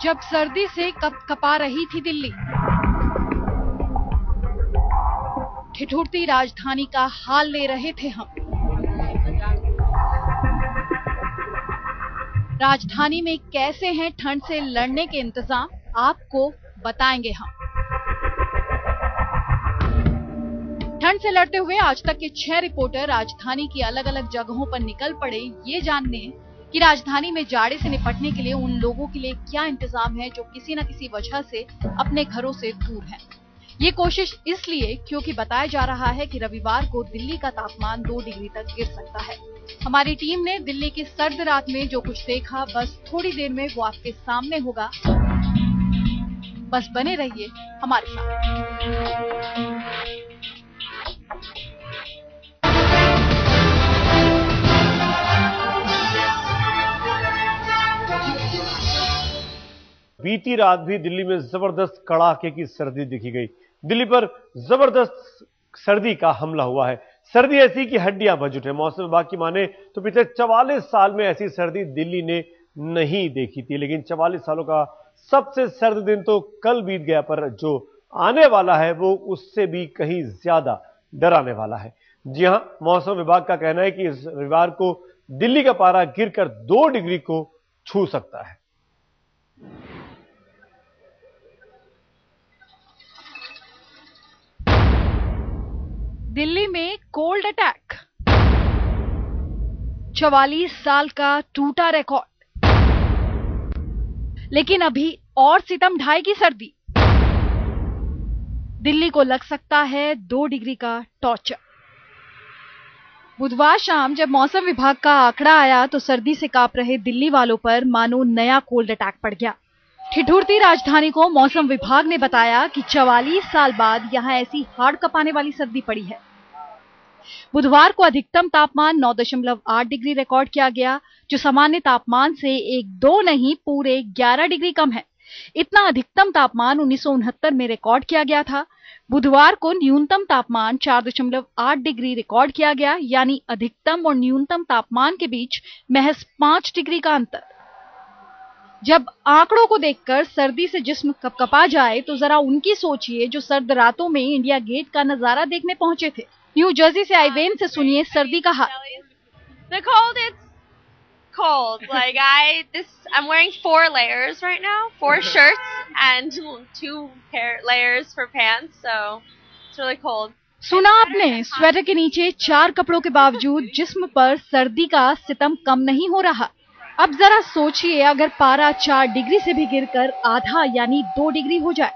जब सर्दी से कपकपा रही थी दिल्ली, ठिठुरती राजधानी का हाल ले रहे थे हम। राजधानी में कैसे हैं ठंड से लड़ने के इंतजाम, आपको बताएंगे हम। ठंड से लड़ते हुए आज तक के 6 रिपोर्टर राजधानी की अलग अलग जगहों पर निकल पड़े, ये जानने कि राजधानी में जाड़े से निपटने के लिए उन लोगों के लिए क्या इंतजाम है जो किसी न किसी वजह से अपने घरों से दूर हैं। ये कोशिश इसलिए क्योंकि बताया जा रहा है कि रविवार को दिल्ली का तापमान 2 डिग्री तक गिर सकता है। हमारी टीम ने दिल्ली की सर्द रात में जो कुछ देखा, बस थोड़ी देर में वो आपके सामने होगा। बस बने रहिए हमारे साथ। बीती रात भी दिल्ली में जबरदस्त कड़ाके की सर्दी दिखी गई। दिल्ली पर जबरदस्त सर्दी का हमला हुआ है। सर्दी ऐसी कि हड्डियां भज उठे। मौसम विभाग की माने तो पिछले 44 साल में ऐसी सर्दी दिल्ली ने नहीं देखी थी। लेकिन 44 सालों का सबसे सर्द दिन तो कल बीत गया, पर जो आने वाला है वो उससे भी कहीं ज्यादा डराने वाला है। जी हां, मौसम विभाग का कहना है कि इस रविवार को दिल्ली का पारा गिरकर 2 डिग्री को छू सकता है। दिल्ली में कोल्ड अटैक, 44 साल का टूटा रिकॉर्ड। लेकिन अभी और सितम ढाएगी सर्दी। दिल्ली को लग सकता है 2 डिग्री का टॉर्चर। बुधवार शाम जब मौसम विभाग का आंकड़ा आया तो सर्दी से कांप रहे दिल्ली वालों पर मानो नया कोल्ड अटैक पड़ गया। ठिठुरती राजधानी को मौसम विभाग ने बताया कि 44 साल बाद यहां ऐसी हाड़ कपाने वाली सर्दी पड़ी है। बुधवार को अधिकतम तापमान 9.8 डिग्री रिकॉर्ड किया गया, जो सामान्य तापमान से 1-2 नहीं पूरे 11 डिग्री कम है। इतना अधिकतम तापमान 1969 में रिकॉर्ड किया गया था। बुधवार को न्यूनतम तापमान 4.8 डिग्री रिकॉर्ड किया गया, यानी अधिकतम और न्यूनतम तापमान के बीच महज 5 डिग्री का अंतर। जब आंकड़ों को देखकर सर्दी से जिस्म कपकपा जाए तो जरा उनकी सोचिए जो सर्द रातों में इंडिया गेट का नजारा देखने पहुंचे थे। न्यू जर्सी से आइवेन से सुनिए सर्दी का हाल। The cold, it's cold. Like I'm wearing 4 layers right now, 4 shirts and 2 layers for pants, so it's really cold. सुना आपने, स्वेटर के नीचे 4 कपड़ों के बावजूद जिस्म पर सर्दी का सितम कम नहीं हो रहा। अब जरा सोचिए अगर पारा 4 डिग्री से भी गिरकर आधा यानी 2 डिग्री हो जाए।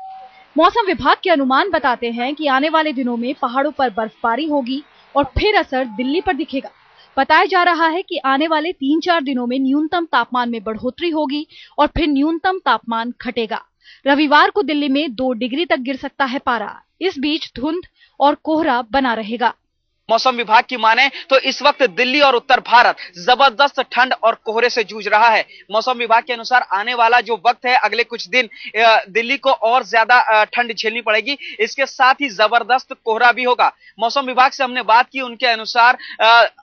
मौसम विभाग के अनुमान बताते हैं कि आने वाले दिनों में पहाड़ों पर बर्फबारी होगी और फिर असर दिल्ली पर दिखेगा। बताया जा रहा है कि आने वाले 3-4 दिनों में न्यूनतम तापमान में बढ़ोतरी होगी और फिर न्यूनतम तापमान घटेगा। रविवार को दिल्ली में 2 डिग्री तक गिर सकता है पारा। इस बीच धुंध और कोहरा बना रहेगा। मौसम विभाग की माने तो इस वक्त दिल्ली और उत्तर भारत जबरदस्त ठंड और कोहरे से जूझ रहा है। मौसम विभाग के अनुसार आने वाला जो वक्त है, अगले कुछ दिन दिल्ली को और ज्यादा ठंड झेलनी पड़ेगी। इसके साथ ही जबरदस्त कोहरा भी होगा। मौसम विभाग से हमने बात की, उनके अनुसार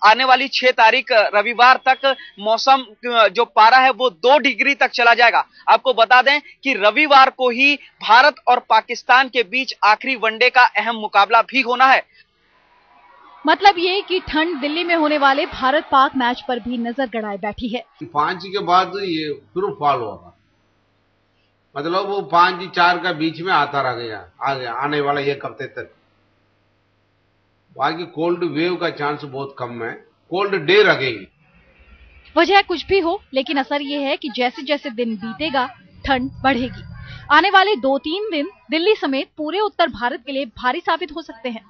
आने वाली 6 तारीख रविवार तक मौसम जो पारा है वो 2 डिग्री तक चला जाएगा। आपको बता दें कि रविवार को ही भारत और पाकिस्तान के बीच आखिरी वनडे का अहम मुकाबला भी होना है। मतलब ये कि ठंड दिल्ली में होने वाले भारत पाक मैच पर भी नजर गड़ाए बैठी है। 5 के बाद ये फिर फॉल होगा, मतलब वो 5-4 का बीच में आता रह गया, आने वाला 1 हफ्ते तक। बाकी कोल्ड वेव का चांस बहुत कम है, कोल्ड डे लगेगी। वजह कुछ भी हो, लेकिन असर ये है कि जैसे जैसे दिन बीतेगा ठंड बढ़ेगी। आने वाले 2-3 दिन दिल्ली समेत पूरे उत्तर भारत के लिए भारी साबित हो सकते हैं।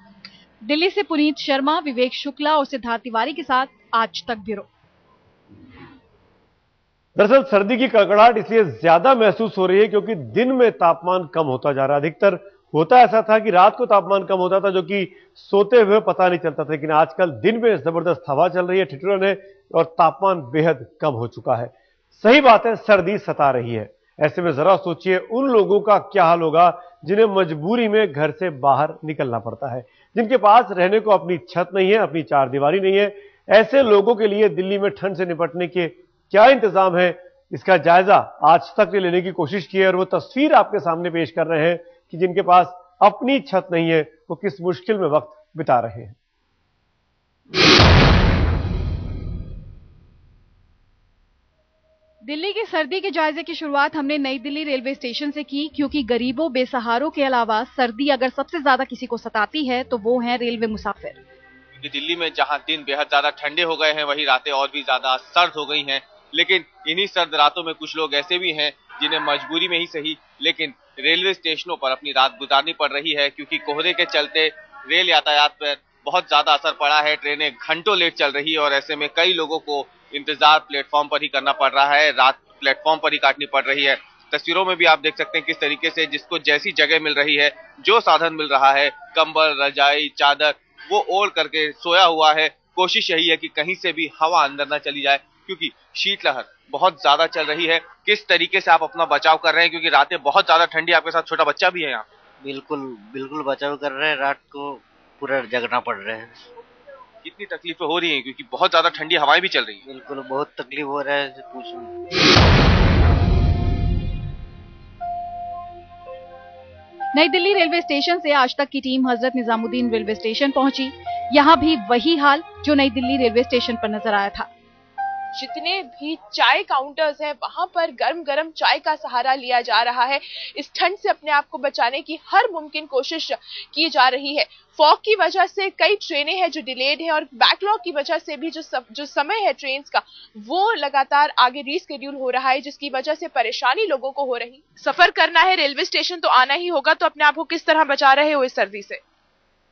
दिल्ली से पुनीत शर्मा, विवेक शुक्ला और सिद्धार्थ तिवारी के साथ आज तक ब्यूरो। दरअसल सर्दी की कड़कड़ाहट इसलिए ज्यादा महसूस हो रही है क्योंकि दिन में तापमान कम होता जा रहा है। अधिकतर होता ऐसा था कि रात को तापमान कम होता था, जो कि सोते हुए पता नहीं चलता था, लेकिन आजकल दिन में जबरदस्त हवा चल रही है, ठिठुरन है और तापमान बेहद कम हो चुका है। सही बात है, सर्दी सता रही है। ऐसे में जरा सोचिए उन लोगों का क्या हाल होगा जिन्हें मजबूरी में घर से बाहर निकलना पड़ता है, जिनके पास रहने को अपनी छत नहीं है, अपनी चारदीवारी नहीं है। ऐसे लोगों के लिए दिल्ली में ठंड से निपटने के क्या इंतजाम है, इसका जायजा आज तक ने लेने की कोशिश की है और वो तस्वीर आपके सामने पेश कर रहे हैं कि जिनके पास अपनी छत नहीं है वो किस मुश्किल में वक्त बिता रहे हैं। दिल्ली की सर्दी के जायजे की शुरुआत हमने नई दिल्ली रेलवे स्टेशन से की, क्योंकि गरीबों बेसहारों के अलावा सर्दी अगर सबसे ज्यादा किसी को सताती है तो वो है रेलवे मुसाफिर। क्योंकि दिल्ली में जहां दिन बेहद ज्यादा ठंडे हो गए हैं, वहीं रातें और भी ज्यादा सर्द हो गई हैं। लेकिन इन्हीं सर्द रातों में कुछ लोग ऐसे भी हैं जिन्हें मजबूरी में ही सही लेकिन रेलवे स्टेशनों पर अपनी रात गुजारनी पड़ रही है, क्योंकि कोहरे के चलते रेल यातायात पर बहुत ज्यादा असर पड़ा है। ट्रेनें घंटों लेट चल रही है और ऐसे में कई लोगों को इंतजार प्लेटफॉर्म पर ही करना पड़ रहा है, रात प्लेटफॉर्म पर ही काटनी पड़ रही है। तस्वीरों में भी आप देख सकते हैं किस तरीके से जिसको जैसी जगह मिल रही है, जो साधन मिल रहा है, कंबल, रजाई, चादर, वो ओढ़ करके सोया हुआ है। कोशिश यही है कि कहीं से भी हवा अंदर न चली जाए, क्योंकि शीतलहर बहुत ज्यादा चल रही है। किस तरीके से आप अपना बचाव कर रहे हैं, क्योंकि रातें बहुत ज्यादा ठंडी, आपके साथ छोटा बच्चा भी है यहाँ? बिल्कुल बचाव कर रहे हैं, रात को पूरा जगना पड़ रहा है। कितनी तकलीफें हो रही हैं, क्योंकि बहुत ज्यादा ठंडी हवाएं भी चल रही है? बिल्कुल बहुत तकलीफ हो रहा है, पूछो। नई दिल्ली रेलवे स्टेशन से आज तक की team Hazrat Nizamuddin railway station पहुंची। यहाँ भी वही हाल जो नई दिल्ली रेलवे स्टेशन पर नजर आया था। जितने भी चाय काउंटर्स हैं वहां पर गर्म गर्म चाय का सहारा लिया जा रहा है। इस ठंड से अपने आप को बचाने की हर मुमकिन कोशिश की जा रही है। फॉग की वजह से कई ट्रेनें हैं जो डिलेड है और बैकलॉग की वजह से भी जो समय है ट्रेन्स का वो लगातार आगे रीस्केड्यूल हो रहा है, जिसकी वजह से परेशानी लोगों को हो रही। सफर करना है, रेलवे स्टेशन तो आना ही होगा, तो अपने आप को किस तरह बचा रहे हो इस सर्दी से?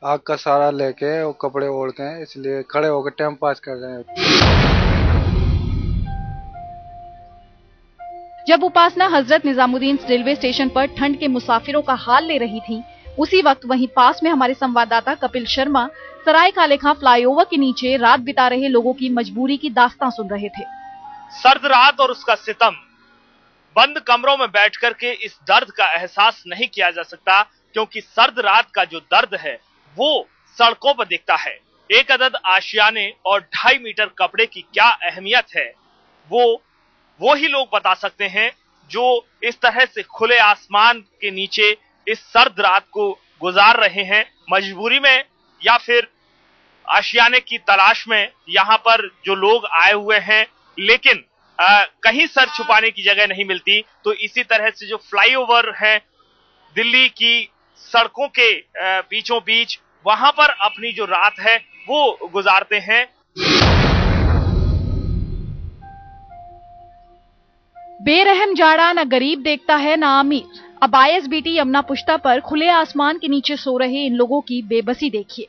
आग का सहारा लेके और कपड़े ओढ़ के, इसलिए खड़े होकर टाइम पास कर रहे हैं। जब उपासना हजरत निजामुद्दीन रेलवे स्टेशन पर ठंड के मुसाफिरों का हाल ले रही थी, उसी वक्त वहीं पास में हमारे संवाददाता कपिल शर्मा सराय काले खां फ्लाईओवर के नीचे रात बिता रहे लोगों की मजबूरी की दास्तां सुन रहे थे। सर्द रात और उसका सितम, बंद कमरों में बैठ कर के इस दर्द का एहसास नहीं किया जा सकता, क्योंकि सर्द रात का जो दर्द है वो सड़कों पर दिखता है। एक अदद आशियाने और 2.5 मीटर कपड़े की क्या अहमियत है वो ही लोग बता सकते हैं जो इस तरह से खुले आसमान के नीचे इस सर्द रात को गुजार रहे हैं, मजबूरी में या फिर आशियाने की तलाश में। यहाँ पर जो लोग आए हुए हैं, लेकिन कहीं सर छुपाने की जगह नहीं मिलती, तो इसी तरह से जो फ्लाईओवर है दिल्ली की सड़कों के बीचों बीच, वहां पर अपनी जो रात है वो गुजारते हैं। बेरहम जाड़ा न गरीब देखता है न अमीर। अब ISBT यमुना पुश्ता पर खुले आसमान के नीचे सो रहे इन लोगों की बेबसी देखिए।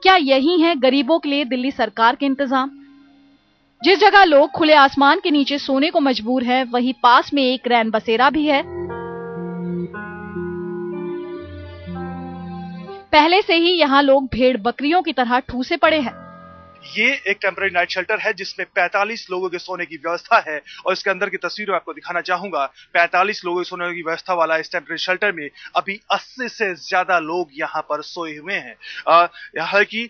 क्या यही है गरीबों के लिए दिल्ली सरकार के इंतजाम? जिस जगह लोग खुले आसमान के नीचे सोने को मजबूर हैं, वहीं पास में एक रैन बसेरा भी है। पहले से ही यहाँ लोग भेड़ बकरियों की तरह ठूसे पड़े हैं। ये एक टेम्परेरी नाइट शेल्टर है जिसमें 45 लोगों के सोने की व्यवस्था है, और इसके अंदर की तस्वीर मैं आपको दिखाना चाहूंगा। 45 लोगों के सोने की व्यवस्था वाला इस टेम्परेरी शेल्टर में अभी 80 से ज्यादा लोग यहाँ पर सोए हुए हैं। हालांकि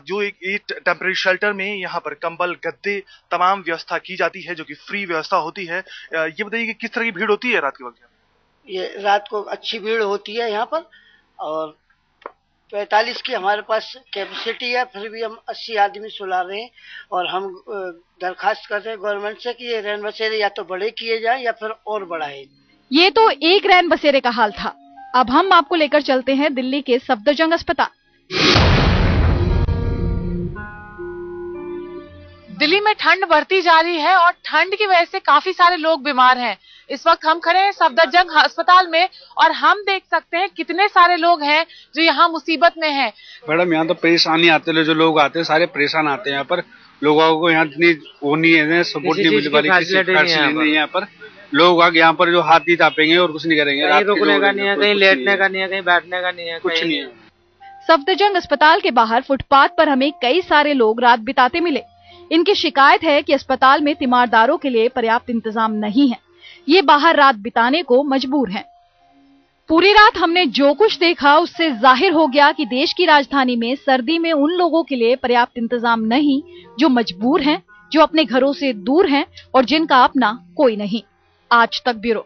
जो एक टेम्परेरी शेल्टर में यहाँ पर कंबल, गद्दे, तमाम व्यवस्था की जाती है, जो कि फ्री व्यवस्था होती है। ये बताइए कि किस तरह की भीड़ होती है रात के वक्त? ये रात को अच्छी भीड़ होती है यहाँ पर, और 45 की हमारे पास कैपेसिटी है, फिर भी हम 80 आदमी सुला रहे हैं। और हम दरखास्त कर रहे हैं गवर्नमेंट से कि ये रैन बसेरे या तो बड़े किए जाएं या फिर और बढ़ाए। ये तो एक रैन बसेरे का हाल था। अब हम आपको लेकर चलते हैं दिल्ली के सफदरजंग अस्पताल। दिल्ली में ठंड बढ़ती जा रही है और ठंड की वजह से काफी सारे लोग बीमार हैं। इस वक्त हम खड़े हैं सफदरजंग अस्पताल में और हम देख सकते हैं कितने सारे लोग हैं जो यहाँ मुसीबत में हैं। मैडम, यहाँ तो परेशानी आते हैं, जो लोग आते हैं सारे परेशान आते हैं। यहाँ पर लोगों को यहाँ इतनी वो नहीं है, सपोर्ट नहीं मिल वाली, फैसिलिटी नहीं है यहाँ पर। लोग आगे यहाँ पर जो हाथ नहीं तापेंगे और कुछ नहीं करेंगे, कहीं रुकने का नहीं है, कहीं लेटने का नहीं है, कहीं बैठने का नहीं है, कुछ नहीं है। सफदरजंग अस्पताल के बाहर फुटपाथ पर हमें कई सारे लोग रात बिताते मिले। इनकी शिकायत है कि अस्पताल में तीमारदारों के लिए पर्याप्त इंतजाम नहीं है, ये बाहर रात बिताने को मजबूर हैं। पूरी रात हमने जो कुछ देखा उससे जाहिर हो गया कि देश की राजधानी में सर्दी में उन लोगों के लिए पर्याप्त इंतजाम नहीं जो मजबूर हैं, जो अपने घरों से दूर हैं और जिनका अपना कोई नहीं। आज तक ब्यूरो।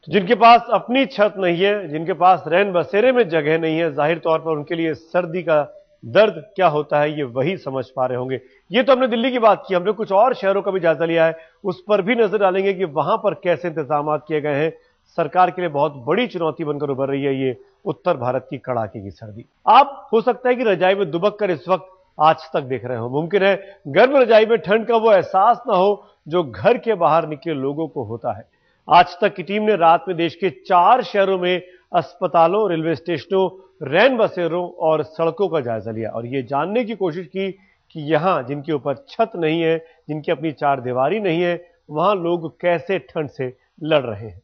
जिनके पास अपनी छत नहीं है, जिनके पास रैन बसेरे में जगह नहीं है, जाहिर तौर पर उनके लिए सर्दी का दर्द क्या होता है ये वही समझ पा रहे होंगे। ये तो हमने दिल्ली की बात की, हमने कुछ और शहरों का भी जायजा लिया है, उस पर भी नजर डालेंगे कि वहां पर कैसे इंतजाम किए गए हैं। सरकार के लिए बहुत बड़ी चुनौती बनकर उभर रही है ये उत्तर भारत की कड़ाके की सर्दी। आप हो सकता है कि रजाई में दुबक कर इस वक्त आज तक देख रहे हो, मुमकिन है गर्म रजाई में ठंड का वो एहसास ना हो जो घर के बाहर निकले लोगों को होता है। आज तक की टीम ने रात में देश के 4 शहरों में अस्पतालों, रेलवे स्टेशनों, रैन बसेरों और सड़कों का जायजा लिया और ये जानने की कोशिश की कि यहां जिनके ऊपर छत नहीं है, जिनकी अपनी चारदीवारी नहीं है, वहां लोग कैसे ठंड से लड़ रहे हैं।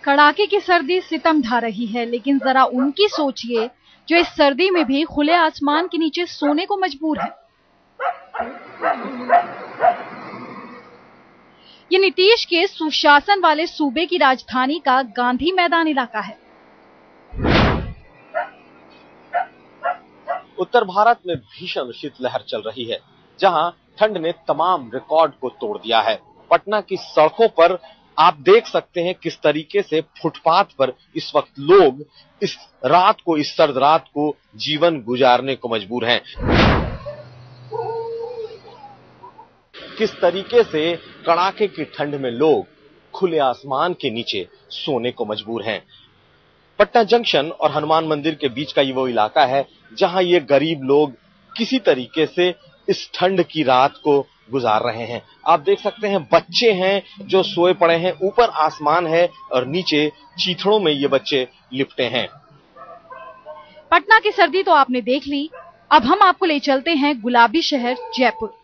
कड़ाके की सर्दी सितम ढा रही है, लेकिन जरा उनकी सोचिए जो इस सर्दी में भी खुले आसमान के नीचे सोने को मजबूर है। ये नीतीश के सुशासन वाले सूबे की राजधानी का गांधी मैदान इलाका है। उत्तर भारत में भीषण शीतलहर चल रही है, जहां ठंड ने तमाम रिकॉर्ड को तोड़ दिया है। पटना की सड़कों पर आप देख सकते हैं किस तरीके से फुटपाथ पर इस वक्त लोग इस सर्द रात को जीवन गुजारने को मजबूर हैं। किस तरीके से कड़ाके की ठंड में लोग खुले आसमान के नीचे सोने को मजबूर हैं। पटना जंक्शन और हनुमान मंदिर के बीच का ये वो इलाका है जहां ये गरीब लोग किसी तरीके से इस ठंड की रात को गुजार रहे हैं। आप देख सकते हैं बच्चे हैं जो सोए पड़े हैं, ऊपर आसमान है और नीचे चीथड़ों में ये बच्चे लिपटे हैं। पटना की सर्दी तो आपने देख ली, अब हम आपको ले चलते हैं गुलाबी शहर जयपुर।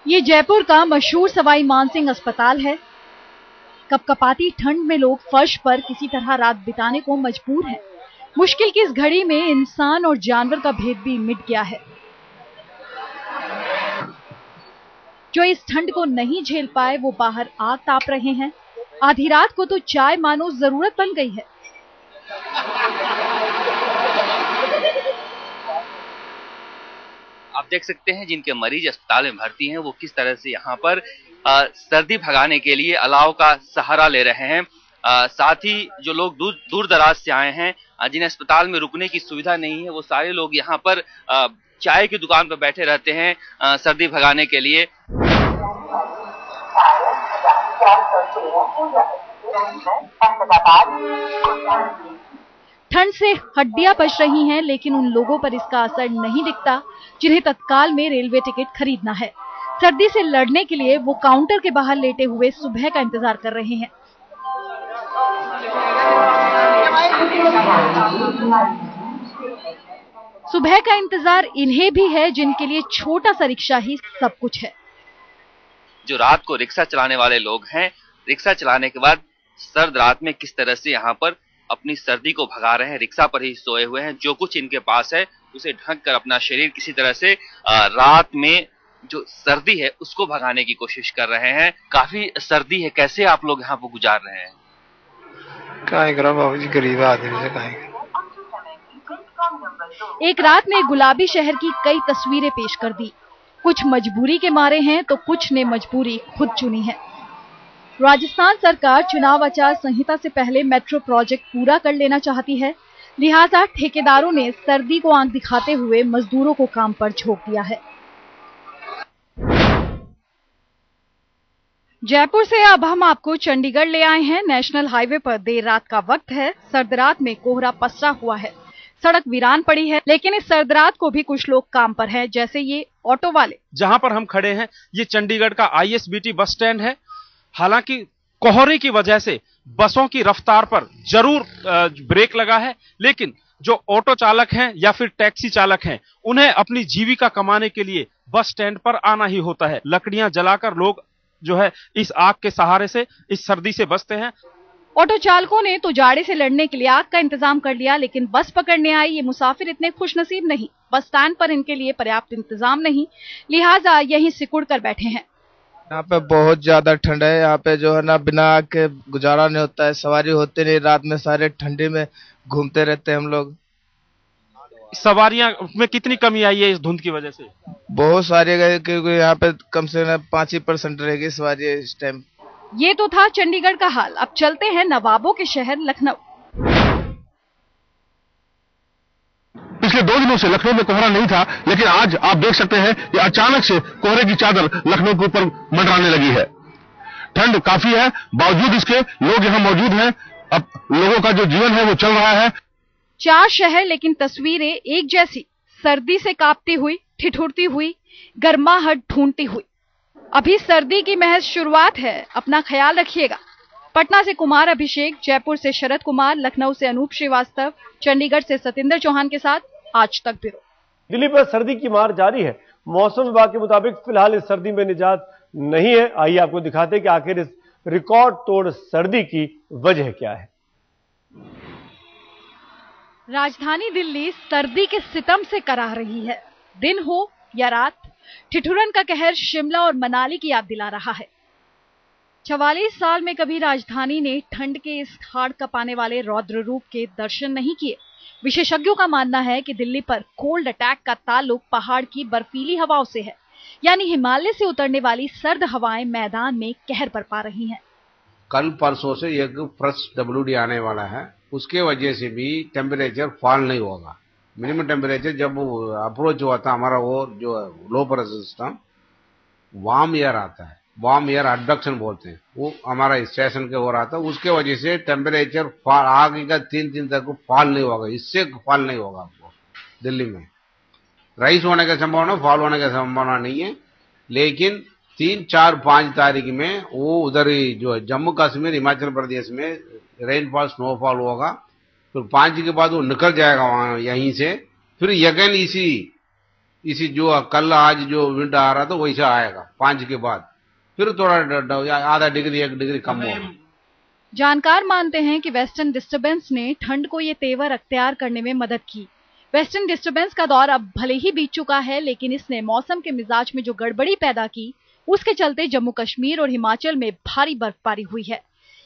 ये जयपुर का मशहूर सवाई मानसिंह अस्पताल है। कपकपाती ठंड में लोग फर्श पर किसी तरह रात बिताने को मजबूर हैं। मुश्किल की इस घड़ी में इंसान और जानवर का भेद भी मिट गया है। जो इस ठंड को नहीं झेल पाए वो बाहर आग ताप रहे हैं। आधी रात को तो चाय मानो जरूरत बन गई है। आप देख सकते हैं जिनके मरीज अस्पताल में भर्ती हैं वो किस तरह से यहाँ पर सर्दी भगाने के लिए अलाव का सहारा ले रहे हैं। साथ ही जो लोग दूर दराज से आए हैं, जिन्हें अस्पताल में रुकने की सुविधा नहीं है, वो सारे लोग यहाँ पर चाय की दुकान पर बैठे रहते हैं सर्दी भगाने के लिए। ठंड से हड्डियां पच रही हैं, लेकिन उन लोगों पर इसका असर नहीं दिखता जिन्हें तत्काल में रेलवे टिकट खरीदना है। सर्दी से लड़ने के लिए वो काउंटर के बाहर लेटे हुए सुबह का इंतजार कर रहे हैं। सुबह का इंतजार इन्हें भी है जिनके लिए छोटा सा रिक्शा ही सब कुछ है। जो रात को रिक्शा चलाने वाले लोग हैं, रिक्शा चलाने के बाद सर्द रात में किस तरह से यहाँ पर अपनी सर्दी को भगा रहे हैं। रिक्शा पर ही सोए हुए हैं, जो कुछ इनके पास है उसे ढक कर अपना शरीर किसी तरह से रात में जो सर्दी है उसको भगाने की कोशिश कर रहे हैं। काफी सर्दी है, कैसे आप लोग यहाँ पर गुजार रहे हैं? बाबू जी, गरीब आदमी से एक रात में गुलाबी शहर की कई तस्वीरें पेश कर दी। कुछ मजबूरी के मारे हैं तो कुछ ने मजबूरी खुद चुनी है। राजस्थान सरकार चुनाव आचार संहिता से पहले मेट्रो प्रोजेक्ट पूरा कर लेना चाहती है, लिहाजा ठेकेदारों ने सर्दी को आंख दिखाते हुए मजदूरों को काम पर झोंक दिया है। जयपुर से अब हम आपको चंडीगढ़ ले आए हैं। नेशनल हाईवे पर देर रात का वक्त है। सर्द रात में कोहरा पसरा हुआ है, सड़क वीरान पड़ी है, लेकिन इस सर्द रात को भी कुछ लोग काम पर हैं, जैसे ये ऑटो वाले। जहां पर हम खड़े हैं ये चंडीगढ़ का ISBT बस स्टैंड है। हालांकि कोहरे की वजह से बसों की रफ्तार पर जरूर ब्रेक लगा है, लेकिन जो ऑटो चालक हैं या फिर टैक्सी चालक हैं उन्हें अपनी जीविका कमाने के लिए बस स्टैंड पर आना ही होता है। लकड़ियां जलाकर लोग जो है इस आग के सहारे से इस सर्दी से बचते हैं। ऑटो चालकों ने तो जाड़े से लड़ने के लिए आग का इंतजाम कर लिया, लेकिन बस पकड़ने आए ये मुसाफिर इतने खुशनसीब नहीं। बस स्टैंड पर इनके लिए पर्याप्त इंतजाम नहीं, लिहाजा यहीं सिकुड़ कर बैठे हैं। यहाँ पे बहुत ज्यादा ठंड है। यहाँ पे जो है ना बिना आग के गुजारा नहीं होता है। सवारी होती नहीं, रात में सारे ठंडी में घूमते रहते हैं हम लोग। सवारियां में कितनी कमी आई है इस धुंध की वजह से? बहुत सारी गए, क्योंकि यहाँ पे कम से कम 5% रहेगी सवारी इस टाइम। ये तो था चंडीगढ़ का हाल। अब चलते हैं नवाबों के शहर लखनऊ। पिछले 2 दिनों से लखनऊ में कोहरा नहीं था, लेकिन आज आप देख सकते हैं कि अचानक से कोहरे की चादर लखनऊ के ऊपर मंडराने लगी है। ठंड काफी है, बावजूद इसके लोग यहाँ मौजूद हैं। अब लोगों का जो जीवन है वो चल रहा है। 4 शहर लेकिन तस्वीरें एक जैसी, सर्दी से कांपती हुई, ठिठुरती हुई, गर्माहट ढूंढती हुई। अभी सर्दी की महज शुरुआत है, अपना ख्याल रखिएगा। पटना से कुमार अभिषेक, जयपुर से शरद कुमार, लखनऊ से अनूप श्रीवास्तव, चंडीगढ़ से सतेंद्र चौहान के साथ आज तक ब्यूरो। दिल्ली पर सर्दी की मार जारी है। मौसम विभाग के मुताबिक फिलहाल इस सर्दी में निजात नहीं है। आइए आपको दिखाते हैं कि आखिर इस रिकॉर्ड तोड़ सर्दी की वजह क्या है। राजधानी दिल्ली सर्दी के सितम से कराह रही है। दिन हो या रात, ठिठुरन का कहर शिमला और मनाली की याद दिला रहा है। 44 साल में कभी राजधानी ने ठंड के इस हाड़ कपाने वाले रौद्र रूप के दर्शन नहीं किए। विशेषज्ञों का मानना है कि दिल्ली पर कोल्ड अटैक का ताल्लुक पहाड़ की बर्फीली हवाओं से है, यानी हिमालय से उतरने वाली सर्द हवाएं मैदान में कहर बरपा रही हैं। कल परसों से एक फ्रेश WD आने वाला है, उसके वजह से भी टेम्परेचर फॉल नहीं होगा। मिनिमम टेम्परेचर जब अप्रोच हुआ था हमारा वो जो low pressure system, warm air आता है, वार्म एयर एडक्शन बोलते हैं, वो हमारा स्टेशन के हो रहा था। उसके वजह से टेम्परेचर फॉल आगे का 3 तक फॉल नहीं होगा, इससे फॉल नहीं होगा। आपको दिल्ली में राइस होने का संभावना, फॉल होने का संभावना नहीं है। लेकिन 3, 4, 5 तारीख में वो उधर ही जो जम्मू कश्मीर, हिमाचल प्रदेश में रेनफॉल, स्नोफॉल होगा। फिर 5 के बाद वो निकल जाएगा वहां यहीं से। फिर अगेन इसी जो कल आज जो विंड आ रहा था वैसा आएगा 5 के बाद, फिर थोड़ा आधा डिग्री 1 डिग्री कम होगा। जानकार मानते हैं कि वेस्टर्न डिस्टर्बेंस ने ठंड को ये तेवर अख्तियार करने में मदद की। वेस्टर्न डिस्टर्बेंस का दौर अब भले ही बीत चुका है, लेकिन इसने मौसम के मिजाज में जो गड़बड़ी पैदा की, उसके चलते जम्मू कश्मीर और हिमाचल में भारी बर्फबारी हुई है।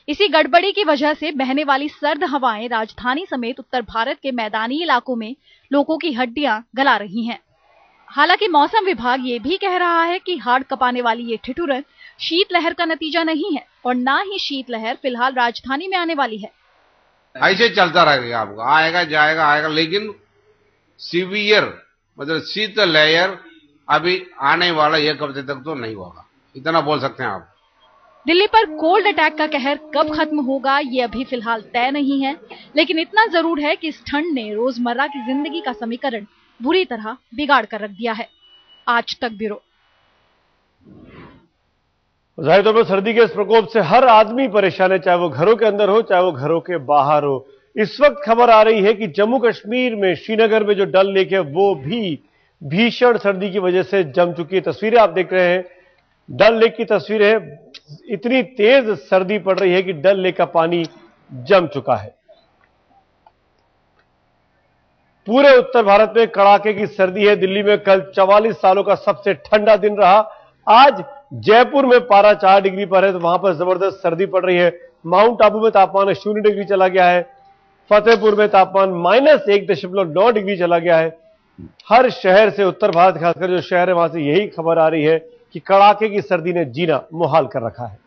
इसी गड़बड़ी की वजह से बहने वाली सर्द हवाएं राजधानी समेत उत्तर भारत के मैदानी इलाकों में लोगों की हड्डियां गला रही हैं। हालांकि मौसम विभाग ये भी कह रहा है कि हाड़ कपाने वाली ये ठिठुरन शीतलहर का नतीजा नहीं है और ना ही शीतलहर फिलहाल राजधानी में आने वाली है। ऐसे चलता रहेगा, आपको आएगा जाएगा, लेकिन सीवियर मतलब शीतलहर अभी आने वाला 1 हफ्ते तक तो नहीं होगा, इतना बोल सकते हैं आप। दिल्ली पर कोल्ड अटैक का कहर कब खत्म होगा ये अभी फिलहाल तय नहीं है, लेकिन इतना जरूर है कि इस ठंड ने रोजमर्रा की जिंदगी का समीकरण बुरी तरह बिगाड़ कर रख दिया है। आज तक ब्यूरो। जाहिर तौर पर सर्दी के इस प्रकोप से हर आदमी परेशान है, चाहे वो घरों के अंदर हो चाहे वो घरों के बाहर हो। इस वक्त खबर आ रही है कि जम्मू कश्मीर में श्रीनगर में जो डल लेक है वो भी भीषण सर्दी की वजह से जम चुकी है। तस्वीरें आप देख रहे हैं, डल लेक की तस्वीरें हैं। इतनी तेज सर्दी पड़ रही है कि डल लेक का पानी जम चुका है। पूरे उत्तर भारत में कड़ाके की सर्दी है। दिल्ली में कल 44 सालों का सबसे ठंडा दिन रहा। आज जयपुर में पारा 4 डिग्री पर है, तो वहां पर जबरदस्त सर्दी पड़ रही है। माउंट आबू में तापमान 0 डिग्री चला गया है। फतेहपुर में तापमान -1.9 डिग्री चला गया है। हर शहर से, उत्तर भारत खासकर जो शहर है वहां से यही खबर आ रही है कि कड़ाके की सर्दी ने जीना मुहाल कर रखा है।